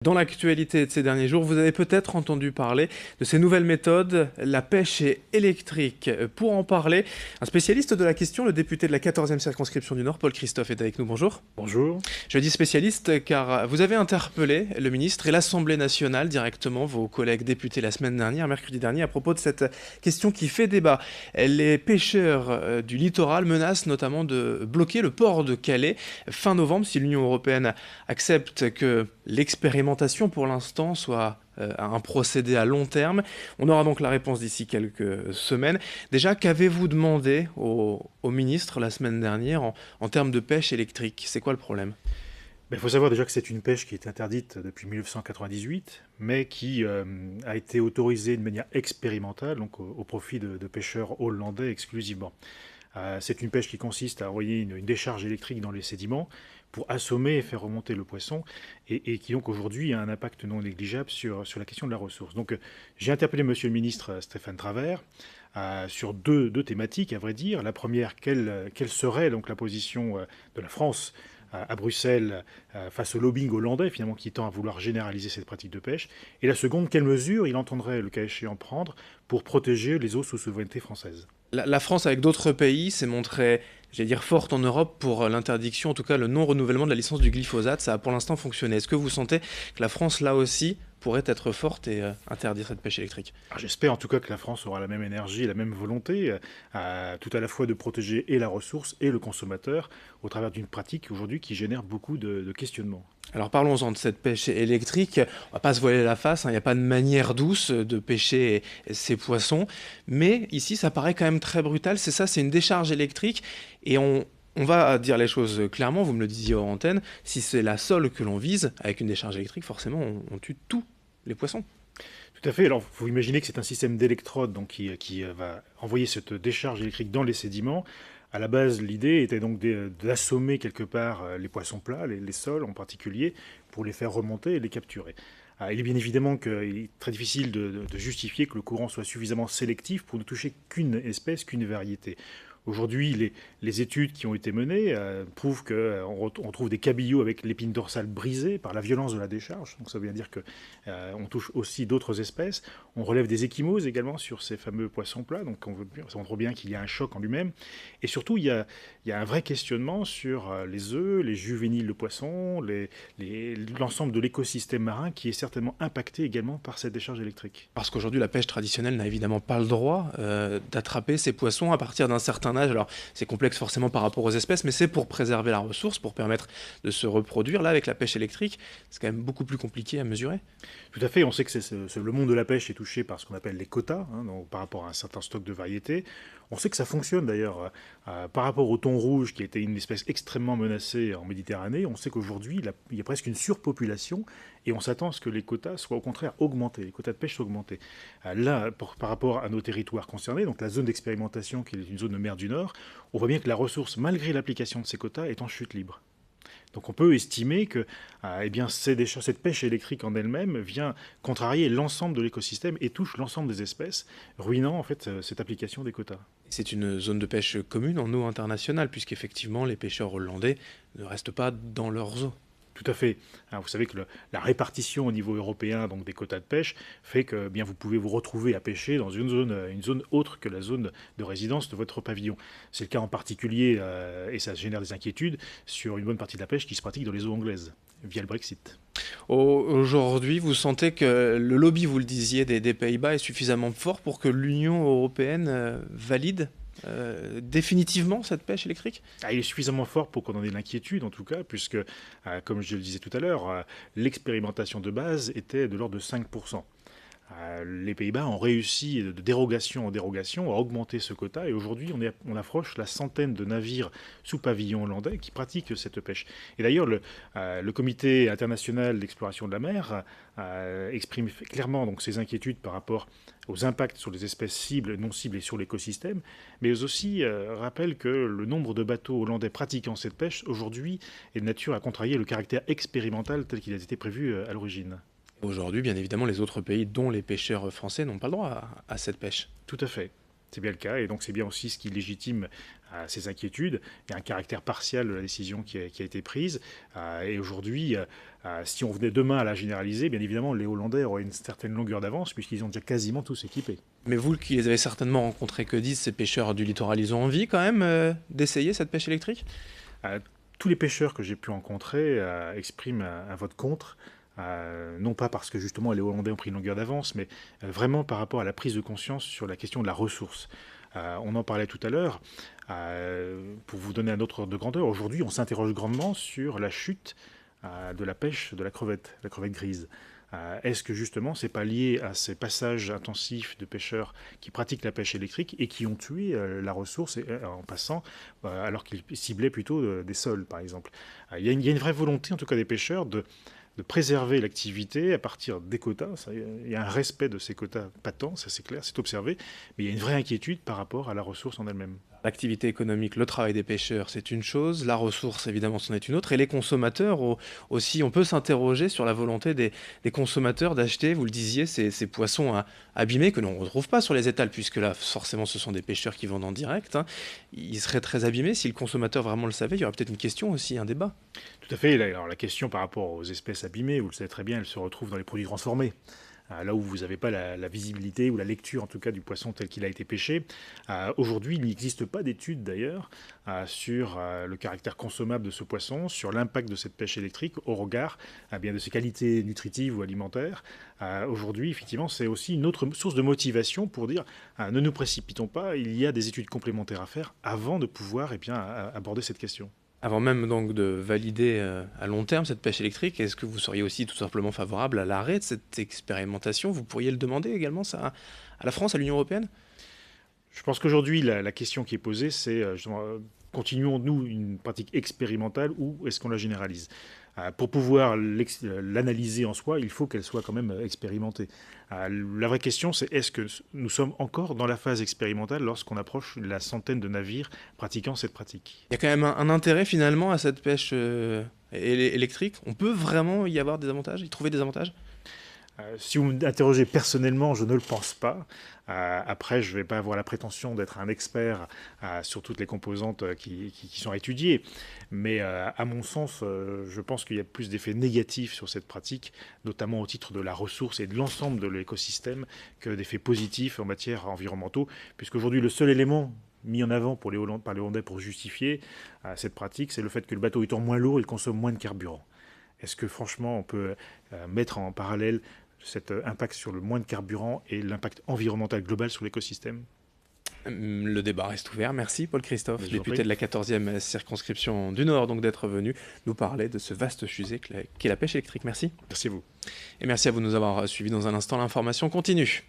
Dans l'actualité de ces derniers jours, vous avez peut-être entendu parler de ces nouvelles méthodes, la pêche électrique. Pour en parler, un spécialiste de la question, le député de la 14e circonscription du Nord, Paul Christophe, est avec nous. Bonjour. Bonjour. Je dis spécialiste car vous avez interpellé le ministre et l'Assemblée nationale directement, vos collègues députés la semaine dernière, mercredi dernier, à propos de cette question qui fait débat. Les pêcheurs du littoral menacent notamment de bloquer le port de Calais fin novembre si l'Union européenne accepte que l'expérimentation pour l'instant soit un procédé à long terme. On aura donc la réponse d'ici quelques semaines. Déjà, qu'avez-vous demandé au ministre la semaine dernière en termes de pêche électrique? C'est quoi le problème? Il faut savoir déjà que c'est une pêche qui est interdite depuis 1998, mais qui a été autorisée de manière expérimentale, donc au profit de pêcheurs hollandais exclusivement. C'est une pêche qui consiste à envoyer une décharge électrique dans les sédiments pour assommer et faire remonter le poisson, et qui donc aujourd'hui a un impact non négligeable sur la question de la ressource. Donc j'ai interpellé Monsieur le ministre Stéphane Travert sur deux thématiques, à vrai dire. La première, quelle serait donc la position de la France à Bruxelles face au lobbying hollandais finalement qui tend à vouloir généraliser cette pratique de pêche, et la seconde, quelles mesures il entendrait le cas échéant prendre pour protéger les eaux sous souveraineté française. La France, avec d'autres pays, s'est montrée, j'allais dire, forte en Europe pour l'interdiction, en tout cas le non-renouvellement de la licence du glyphosate. Ça a pour l'instant fonctionné. Est-ce que vous sentez que la France, là aussi, pourrait être forte et interdire cette pêche électrique? J'espère en tout cas que la France aura la même énergie et la même volonté, tout à la fois de protéger et la ressource et le consommateur au travers d'une pratique aujourd'hui qui génère beaucoup de questionnements. Alors parlons-en de cette pêche électrique. On va pas se voiler la face, il n'y a pas de manière douce de pêcher ces poissons. Mais ici, ça paraît quand même très brutal. C'est ça, c'est une décharge électrique. Et on va dire les choses clairement, vous me le disiez hors antenne, si c'est la sole que l'on vise, avec une décharge électrique, forcément, on tue tous les poissons. Tout à fait. Alors, vous imaginez que c'est un système d'électrodes donc, qui va envoyer cette décharge électrique dans les sédiments. À la base, l'idée était donc d'assommer quelque part les poissons plats, les sols en particulier, pour les faire remonter et les capturer. Il est bien évidemment qu'il est très difficile de justifier que le courant soit suffisamment sélectif pour ne toucher qu'une espèce, qu'une variété. Aujourd'hui, les études qui ont été menées prouvent qu'on trouve des cabillots avec l'épine dorsale brisée par la violence de la décharge. Donc ça veut dire qu'on touche aussi d'autres espèces. On relève des ecchymoses également sur ces fameux poissons plats. Donc ça montre bien qu'il y a un choc en lui-même. Et surtout, il y a un vrai questionnement sur les œufs, les juvéniles de poissons, l'ensemble de l'écosystème marin qui est certainement impacté également par cette décharge électrique. Parce qu'aujourd'hui, la pêche traditionnelle n'a évidemment pas le droit d'attraper ces poissons à partir d'un certain âge. Alors, c'est complexe forcément par rapport aux espèces, mais c'est pour préserver la ressource, pour permettre de se reproduire. Là, avec la pêche électrique, c'est quand même beaucoup plus compliqué à mesurer. Tout à fait. On sait que le monde de la pêche est touché par ce qu'on appelle les quotas, donc par rapport à un certain stock de variétés. On sait que ça fonctionne d'ailleurs par rapport au thon rouge, qui était une espèce extrêmement menacée en Méditerranée. On sait qu'aujourd'hui, il y a presque une surpopulation et on s'attend à ce que les quotas soient au contraire augmentés, les quotas de pêche soient augmentés. Là, par rapport à nos territoires concernés, donc la zone d'expérimentation qui est une zone de mer du Nord, on voit bien que la ressource, malgré l'application de ces quotas, est en chute libre. Donc on peut estimer que cette pêche électrique en elle-même vient contrarier l'ensemble de l'écosystème et touche l'ensemble des espèces, ruinant en fait cette application des quotas. C'est une zone de pêche commune en eau internationale, puisqu'effectivement, les pêcheurs hollandais ne restent pas dans leurs eaux. Tout à fait. Vous savez que la répartition au niveau européen donc des quotas de pêche fait que bien vous pouvez vous retrouver à pêcher dans une zone autre que la zone de résidence de votre pavillon. C'est le cas en particulier, et ça génère des inquiétudes, sur une bonne partie de la pêche qui se pratique dans les eaux anglaises, via le Brexit. Aujourd'hui, vous sentez que le lobby, vous le disiez, des Pays-Bas est suffisamment fort pour que l'Union européenne valide définitivement cette pêche électrique? Il est suffisamment fort pour qu'on en ait l'inquiétude, en tout cas, puisque, comme je le disais tout à l'heure, l'expérimentation de base était de l'ordre de 5%. Les Pays-Bas ont réussi de dérogation en dérogation à augmenter ce quota et aujourd'hui on approche la centaine de navires sous pavillon hollandais qui pratiquent cette pêche. Et d'ailleurs le comité international d'exploration de la mer exprime clairement donc ses inquiétudes par rapport aux impacts sur les espèces cibles, non cibles et sur l'écosystème, mais aussi rappelle que le nombre de bateaux hollandais pratiquant cette pêche aujourd'hui est de nature à contrarier le caractère expérimental tel qu'il a été prévu à l'origine. Aujourd'hui, bien évidemment, les autres pays, dont les pêcheurs français, n'ont pas le droit à cette pêche. Tout à fait. C'est bien le cas, et donc c'est bien aussi ce qui légitime ces inquiétudes. Il y a un caractère partial de la décision qui a été prise, et aujourd'hui, si on venait demain à la généraliser, bien évidemment, les Hollandais auraient une certaine longueur d'avance, puisqu'ils ont déjà quasiment tous équipés. Mais vous qui les avez certainement rencontrés, que disent ces pêcheurs du littoral? Ils ont envie quand même d'essayer cette pêche électrique? Tous les pêcheurs que j'ai pu rencontrer expriment un vote contre. Non pas parce que justement les Hollandais ont pris une longueur d'avance, mais vraiment par rapport à la prise de conscience sur la question de la ressource. On en parlait tout à l'heure. Pour vous donner un autre ordre de grandeur, aujourd'hui on s'interroge grandement sur la chute de la pêche de la crevette grise. Est-ce que justement c'est pas lié à ces passages intensifs de pêcheurs qui pratiquent la pêche électrique et qui ont tué la ressource en passant, alors qu'ils ciblaient plutôt des sols par exemple? Il y a une vraie volonté en tout cas des pêcheurs de préserver l'activité à partir des quotas. Il y a un respect de ces quotas patents, ça c'est clair, c'est observé, mais il y a une vraie inquiétude par rapport à la ressource en elle-même. L'activité économique, le travail des pêcheurs, c'est une chose, la ressource, évidemment, c'en est une autre, et les consommateurs aussi, on peut s'interroger sur la volonté des consommateurs d'acheter, vous le disiez, ces poissons abîmés que l'on ne retrouve pas sur les étals, puisque là, forcément, ce sont des pêcheurs qui vendent en direct, hein. Ils seraient très abîmés. Si le consommateur vraiment le savait, il y aurait peut-être une question aussi, un débat. Tout à fait. Alors, la question par rapport aux espèces abîmées, vous le savez très bien, elle se retrouve dans les produits transformés. Là où vous n'avez pas la visibilité ou la lecture en tout cas du poisson tel qu'il a été pêché. Aujourd'hui, il n'existe pas d'études d'ailleurs sur le caractère consommable de ce poisson, sur l'impact de cette pêche électrique au regard bien de ses qualités nutritives ou alimentaires. Aujourd'hui, effectivement, c'est aussi une autre source de motivation pour dire ne nous précipitons pas, il y a des études complémentaires à faire avant de pouvoir aborder cette question. Avant même donc de valider à long terme cette pêche électrique, est-ce que vous seriez aussi tout simplement favorable à l'arrêt de cette expérimentation? Vous pourriez le demander également ça à la France, à l'Union européenne? Je pense qu'aujourd'hui, la question qui est posée, c'est continuons-nous une pratique expérimentale ou est-ce qu'on la généralise? Pour pouvoir l'analyser en soi, il faut qu'elle soit quand même expérimentée. La vraie question, c'est est-ce que nous sommes encore dans la phase expérimentale lorsqu'on approche la centaine de navires pratiquant cette pratique? Il y a quand même un intérêt finalement à cette pêche électrique. On peut vraiment y avoir des avantages, y trouver des avantages? Si vous m'interrogez personnellement, je ne le pense pas. Après, je ne vais pas avoir la prétention d'être un expert sur toutes les composantes qui sont étudiées. Mais à mon sens, je pense qu'il y a plus d'effets négatifs sur cette pratique, notamment au titre de la ressource et de l'ensemble de l'écosystème, que d'effets positifs en matière environnementaux, puisqu'aujourd'hui, le seul élément mis en avant par les Hollandais pour justifier cette pratique, c'est le fait que le bateau étant moins lourd, il consomme moins de carburant. Est-ce que franchement, on peut mettre en parallèle cet impact sur le moins de carburant et l'impact environnemental global sur l'écosystème? Le débat reste ouvert. Merci Paul Christophe, député de la 14e circonscription du Nord, donc d'être venu nous parler de ce vaste sujet qu'est la pêche électrique. Merci. Merci à vous. Et merci à vous de nous avoir suivis. Dans un instant, l'information continue.